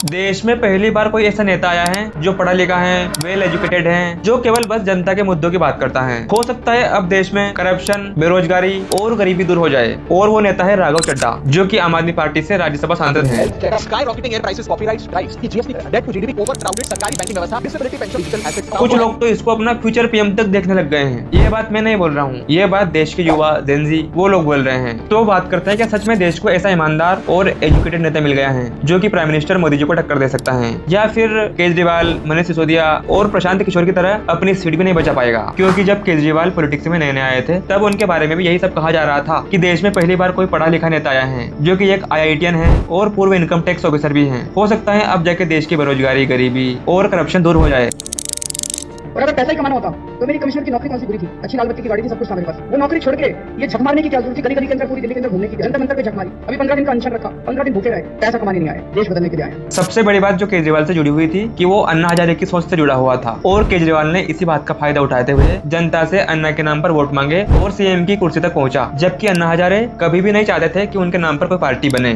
देश में पहली बार कोई ऐसा नेता आया है जो पढ़ा लिखा है, वेल एजुकेटेड है, जो केवल बस जनता के मुद्दों की बात करता है। हो सकता है अब देश में करप्शन, बेरोजगारी और गरीबी दूर हो जाए। और वो नेता है राघव चड्ढा, जो कि आम आदमी पार्टी से राज्यसभा सांसद है। कुछ लोग तो इसको अपना फ्यूचर पीएम तक देखने लग गए हैं। ये बात मैं नहीं बोल रहा हूँ, ये बात देश के युवा जेनजी वो लोग बोल रहे हैं। तो बात करते हैं क्या सच में देश को ऐसा ईमानदार और एजुकेटेड नेता मिल गया है जो कि प्राइम मिनिस्टर मोदी जी को टक्कर दे सकता है, या फिर केजरीवाल, मनीष सिसोदिया और प्रशांत किशोर की तरह अपनी सीट भी नहीं बचा पाएगा। क्योंकि जब केजरीवाल पॉलिटिक्स में नए नए आए थे तब उनके बारे में भी यही सब कहा जा रहा था कि देश में पहली बार कोई पढ़ा लिखा नेता आया है जो कि एक IITian है और पूर्व इनकम टैक्स ऑफिसर भी है। हो सकता है अब जाके देश की बेरोजगारी, गरीबी और करप्शन दूर हो जाए। और अगर पैसा ही कमाना होता तो मेरी कमिश्नर की नौकरी कौन सी बुरी थी? अच्छी लाल बत्ती की गाड़ी थी, सब कुछ था मेरे पास। वो नौकरी छोड़ के ये झक मारने की क्या जरूरत थी? गली गली के अंदर, पूरी दिल्ली के अंदर घूमने की, जंतर मंतर पे झक मारी। अभी 15 दिन का अनशन रखा, 15 दिन भूखे रहे, पैसा कमाने नहीं आए, देश बदलने के लिए आए। सबसे बड़ी बात जो केजरीवाल से जुड़ी हुई थी कि वो अन्ना हजारे की सोच से जुड़ा हुआ था और केजरीवाल ने इसी बात का फायदा उठाते हुए जनता से अन्ना के नाम पर वोट मांगे और CM की कुर्सी तक पहुंचा, जबकि अन्ना हजारे कभी भी नहीं चाहते थे कि उनके नाम पर कोई पार्टी बने।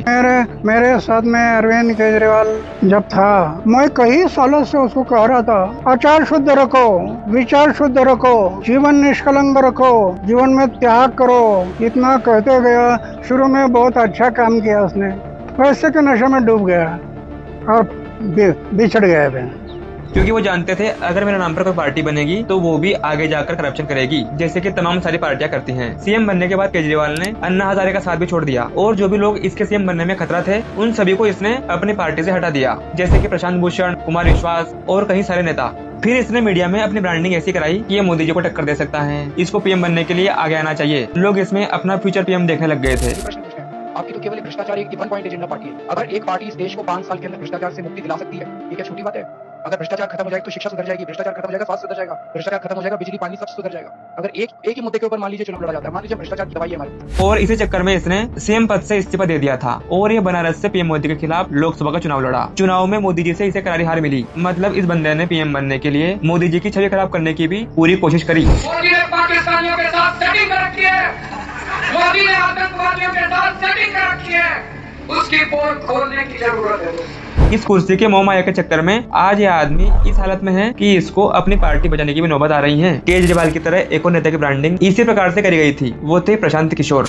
मेरे साथ में अरविंद केजरीवाल जब था, मैं कई सालों से उसको कह रहा था, आचार शुद्ध रखो, विचार शुद्ध रखो, जीवन निष्कलंक रखो, जीवन में त्याग करो। इतना कहते गया। शुरू में बहुत अच्छा काम किया उसने, पैसे के नशे में डूब गया और बिछड़ गया है। क्योंकि वो जानते थे अगर मेरे नाम पर कोई पार्टी बनेगी तो वो भी आगे जाकर करप्शन करेगी, जैसे कि तमाम सारी पार्टियां करती हैं। CM बनने के बाद केजरीवाल ने अन्ना हजारे का साथ भी छोड़ दिया और जो भी लोग इसके CM बनने में खतरा थे उन सभी को इसने अपनी पार्टी से हटा दिया, जैसे कि प्रशांत भूषण, कुमार विश्वास और कई सारे नेता। फिर इसने मीडिया में अपनी ब्रांडिंग ऐसी कराई कि ये मोदी जी को टक्कर दे सकता है, इसको PM बनने के लिए आगे आना चाहिए। लोग इसमें अपना फ्यूचर PM देखने लग गए थे। आपकी तो केवल भ्रष्टाचार एक वन पॉइंट एजेंडा पार्टी है। अगर एक पार्टी इस देश को 5 साल के अंदर भ्रष्टाचार से मुक्ति दिला सकती है, ये क्या छोटी बात है? अगर भ्रष्टाचार खत्म हो जाएगा तो शिक्षा सुधर जाएगी, भ्रष्टाचार खत्म हो जाएगा स्वास्थ्य सुधर जाएगा, भ्रष्टाचार खत्म हो जाएगा बिजली पानी सब सुधर जाएगा। अगर एक ही मुद्दे के ऊपर मान लीजिए चुनाव लड़ा जाता है, मान लीजिए भ्रष्टाचार की दवाई है हमारी। और इसी चक्कर में इसने CM पद से इस्तीफा दे दिया था और ये बनारस से PM मोदी के खिलाफ लोकसभा का चुनाव लड़ा। चुनाव में मोदी जी से इसे करारी हार मिली। मतलब इस बंदे ने PM बनने के लिए मोदी जी की छवि खराब करने की भी पूरी कोशिश करी। मोदी ने पाकिस्तानियों के साथ सेटिंग कर रखी है, मोदी ने आतंकवादियों के साथ सेटिंग कर रखी है, उसकी पोल खोलने की जरूरत है। इस कुर्सी के मोह माया के चक्कर में आज ये आदमी इस हालत में है कि इसको अपनी पार्टी बचाने की भी नौबत आ रही है। केजरीवाल की तरह एक और नेता की ब्रांडिंग इसी प्रकार से करी गई थी, वो थे प्रशांत किशोर।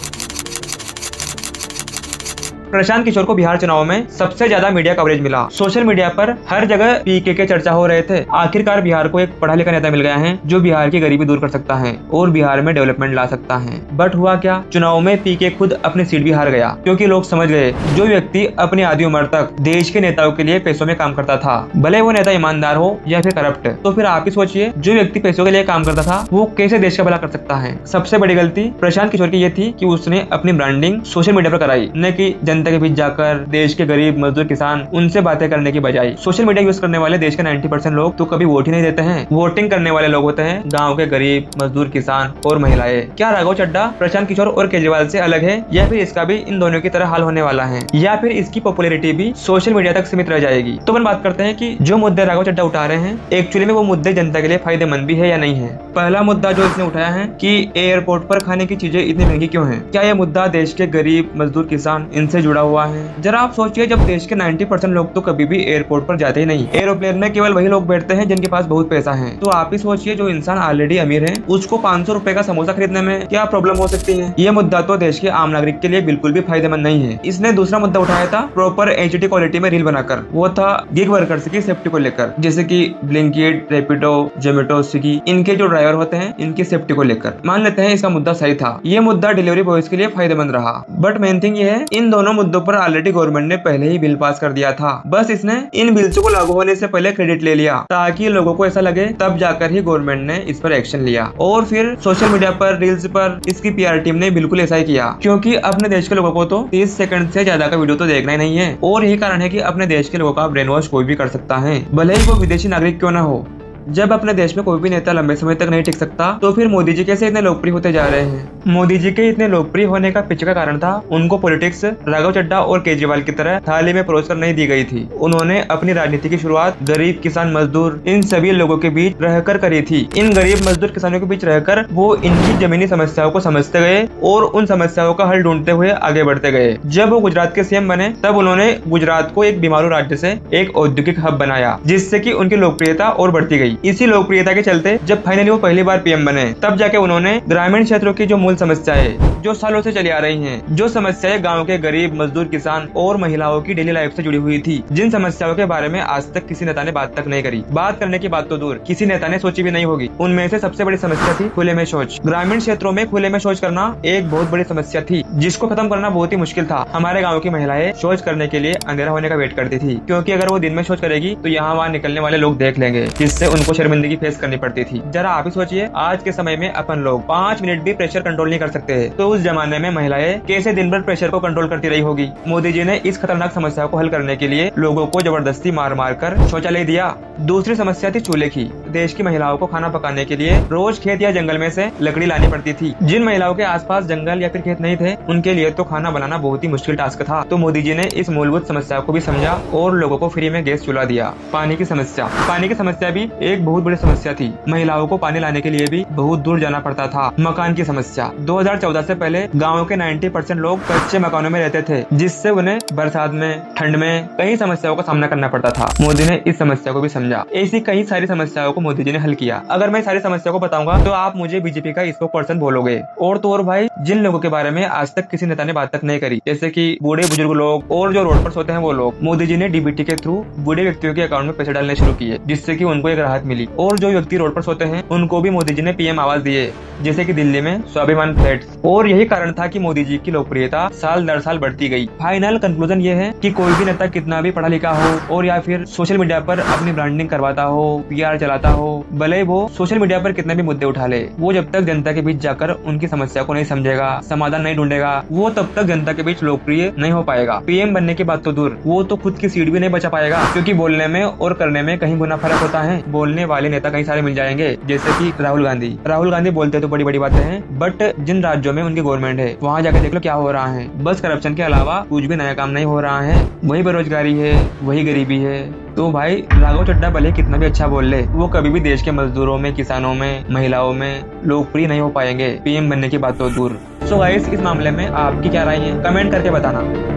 प्रशांत किशोर को बिहार चुनाव में सबसे ज्यादा मीडिया कवरेज मिला। सोशल मीडिया पर हर जगह PK के चर्चा हो रहे थे। आखिरकार बिहार को एक पढ़ा लिखा नेता मिल गया है जो बिहार की गरीबी दूर कर सकता है और बिहार में डेवलपमेंट ला सकता है। बट हुआ क्या, चुनाव में PK खुद अपनी सीट भी हार गया, क्योंकि लोग समझ गए जो व्यक्ति अपनी आधी उम्र तक देश के नेताओं के लिए पैसों में काम करता था, भले वो नेता ईमानदार हो या फिर करप्ट, तो फिर आप ही सोचिए जो व्यक्ति पैसों के लिए काम करता था वो कैसे देश का भला कर सकता है। सबसे बड़ी गलती प्रशांत किशोर की ये थी कि उसने अपनी ब्रांडिंग सोशल मीडिया पर कराई, न कि जनता के बीच जाकर देश के गरीब मजदूर किसान उनसे बातें करने की बजाय। सोशल मीडिया यूज करने वाले देश के 90% लोग तो कभी वोट ही नहीं देते हैं। वोटिंग करने वाले लोग होते हैं गांव के गरीब मजदूर किसान और महिलाएं। क्या राघव चड्ढा प्रशांत किशोर और केजरीवाल से अलग है, या फिर इसका भी इन दोनों की तरह हाल होने वाला है, या फिर इसकी पॉपुलैरिटी भी सोशल मीडिया तक सीमित रह जाएगी? तो अपन बात करते हैं कि जो मुद्दे राघव चड्ढा उठा रहे हैं एक्चुअली में वो मुद्दे जनता के लिए फायदेमंद भी है या नहीं है। पहला मुद्दा जो इसने उठाया है कि एयरपोर्ट पर खाने की चीजें इतनी महंगी क्यों है। क्या यह मुद्दा देश के गरीब मजदूर किसान इनसे जुड़ा हुआ है? जरा आप सोचिए, जब देश के 90% लोग तो कभी भी एयरपोर्ट पर जाते ही नहीं, एरोप्लेन में केवल वही लोग बैठते हैं जिनके पास बहुत पैसा है। तो आप ही सोचिए जो इंसान ऑलरेडी अमीर है उसको 500 रुपए का समोसा खरीदने में क्या प्रॉब्लम हो सकती है। ये मुद्दा तो देश के आम नागरिक के लिए बिल्कुल भी फायदेमंद नहीं है। इसने दूसरा मुद्दा उठाया था प्रॉपर HD क्वालिटी में रील बनाकर, वो था गिग वर्कर्स की सेफ्टी को लेकर, जैसे कि ब्लिंकिट, रैपिडो, जोमेटो, स्विगी, इनके जो ड्राइवर होते हैं इनकी सेफ्टी को लेकर। मान लेते हैं इसका मुद्दा सही था, ये मुद्दा डिलीवरी बॉयज के लिए फायदेमंद रहा। बट मेन थिंग ये है, इन दोनों मुद्दों पर ऑलरेडी गवर्नमेंट ने पहले ही बिल पास कर दिया था। बस इसने इन बिल्स को लागू होने से पहले क्रेडिट ले लिया ताकि लोगों को ऐसा लगे, तब जाकर ही गवर्नमेंट ने इस पर एक्शन लिया। और फिर सोशल मीडिया पर, रील्स पर इसकी PR टीम ने बिल्कुल ऐसा ही किया, क्योंकि अपने देश के लोगों को तो 30 सेकंड से ज्यादा का वीडियो तो देखना ही नहीं है। और यही कारण है कि अपने देश के लोगों का ब्रेन वॉश कोई भी कर सकता है, भले ही वो विदेशी नागरिक क्यों ना हो। जब अपने देश में कोई भी नेता लंबे समय तक नहीं टिक सकता तो फिर मोदी जी कैसे इतने लोकप्रिय होते जा रहे हैं। मोदी जी के इतने लोकप्रिय होने का पीछे का कारण था उनको पॉलिटिक्स राघव चड्ढा और केजरीवाल की तरह थाली में परोसकर नहीं दी गई थी। उन्होंने अपनी राजनीति की शुरुआत गरीब किसान मजदूर इन सभी लोगों के बीच रहकर करी थी। इन गरीब मजदूर किसानों के बीच रहकर वो इनकी जमीनी समस्याओं को समझते गए और उन समस्याओं का हल ढूंढते हुए आगे बढ़ते गए। जब वो गुजरात के सीएम बने तब उन्होंने गुजरात को एक बीमारू राज्य से एक औद्योगिक हब बनाया, जिससे कि उनकी लोकप्रियता और बढ़ती गई। इसी लोकप्रियता के चलते जब फाइनली वो पहली बार पीएम बने तब जाके उन्होंने ग्रामीण क्षेत्रों की जो मूल समस्याएं जो सालों से चली आ रही हैं, जो समस्याएं गांव के गरीब मजदूर किसान और महिलाओं की डेली लाइफ से जुड़ी हुई थी, जिन समस्याओं के बारे में आज तक किसी नेता ने बात तक नहीं करी, बात करने की बात तो दूर किसी नेता ने सोची भी नहीं होगी, उनमें से सबसे बड़ी समस्या थी खुले में शौच। ग्रामीण क्षेत्रों में खुले में शौच करना एक बहुत बड़ी समस्या थी जिसको खत्म करना बहुत ही मुश्किल था। हमारे गाँव की महिलाएं शौच करने के लिए अंधेरा होने का वेट करती थी, क्योंकि अगर वो दिन में शौच करेगी तो यहाँ वहाँ निकलने वाले लोग देख लेंगे, जिससे उनको शर्मिंदगी फेस करनी पड़ती थी। जरा आप ही सोचिए, आज के समय में अपन लोग 5 मिनट भी प्रेशर कंट्रोल नहीं कर सकते, तो उस जमाने में महिलाएं कैसे दिन भर प्रेशर को कंट्रोल करती रही होगी। मोदी जी ने इस खतरनाक समस्या को हल करने के लिए लोगों को जबरदस्ती मार मार कर शौचालय दिया। दूसरी समस्या थी चूल्हे की। देश की महिलाओं को खाना पकाने के लिए रोज खेत या जंगल में से लकड़ी लानी पड़ती थी। जिन महिलाओं के आसपास जंगल या फिर खेत नहीं थे उनके लिए तो खाना बनाना बहुत ही मुश्किल टास्क था। तो मोदी जी ने इस मूलभूत समस्या को भी समझा और लोगों को फ्री में गैस चूल्हा दिया। पानी की समस्या भी एक बहुत बड़ी समस्या थी। महिलाओं को पानी लाने के लिए भी बहुत दूर जाना पड़ता था। मकान की समस्या 2014 से पहले गाँव के 90% लोग कच्चे मकानों में रहते थे, जिससे उन्हें बरसात में ठंड में कई समस्याओं का सामना करना पड़ता था। मोदी ने इस समस्या को भी समझा। ऐसी कई सारी समस्याओं को मोदी जी ने हल किया। अगर मैं सारी समस्या को बताऊंगा तो आप मुझे बीजेपी का स्पोक्सपर्सन बोलोगे। और तो और भाई, जिन लोगों के बारे में आज तक किसी नेता ने बात तक नहीं करी, जैसे कि बूढ़े बुजुर्ग लोग और जो रोड पर सोते हैं वो लोग, मोदी जी ने डीबीटी के थ्रू बूढ़े व्यक्तियों के अकाउंट में पैसे डालने शुरू किए, जिससे कि उनको एक राहत मिली। और जो व्यक्ति रोड पर सोते हैं उनको भी मोदी जी ने पीएम आवास दिए, जैसे कि दिल्ली में स्वाभिमान फ्लैट्स। और यही कारण था कि मोदी जी की लोकप्रियता साल दर साल बढ़ती गई। फाइनल कंक्लूजन ये है कि कोई भी नेता कितना भी पढ़ा लिखा हो और या फिर सोशल मीडिया पर अपनी ब्रांडिंग करवाता हो, पीआर चलाता हो, भले वो सोशल मीडिया पर कितने भी मुद्दे उठा ले, वो जब तक जनता के बीच जाकर उनकी समस्या को नहीं समझेगा, समाधान नहीं ढूंढेगा, वो तब तक जनता के बीच लोकप्रिय नहीं हो पाएगा। पीएम बनने की बात तो दूर, वो तो खुद की सीट भी नहीं बचा पाएगा, क्योंकि बोलने में और करने में कहीं गुना फर्क होता है। बोलने वाले नेता कई सारे मिल जाएंगे, जैसे कि राहुल गांधी बोलते तो बड़ी बड़ी बातें हैं, बट जिन राज्यों में उनकी गवर्नमेंट है वहाँ जाकर देख लो क्या हो रहा है। बस करप्शन के अलावा कुछ भी नया काम नहीं हो रहा है। वही बेरोजगारी है, वही गरीबी है। तो भाई, राघव चड्ढा भले कितना भी अच्छा बोल ले, वो कभी भी देश के मजदूरों में, किसानों में, महिलाओं में लोकप्रिय नहीं हो पाएंगे, पीएम बनने की बात तो दूर। सो गाइस, इस मामले में आपकी क्या राय है, कमेंट करके बताना।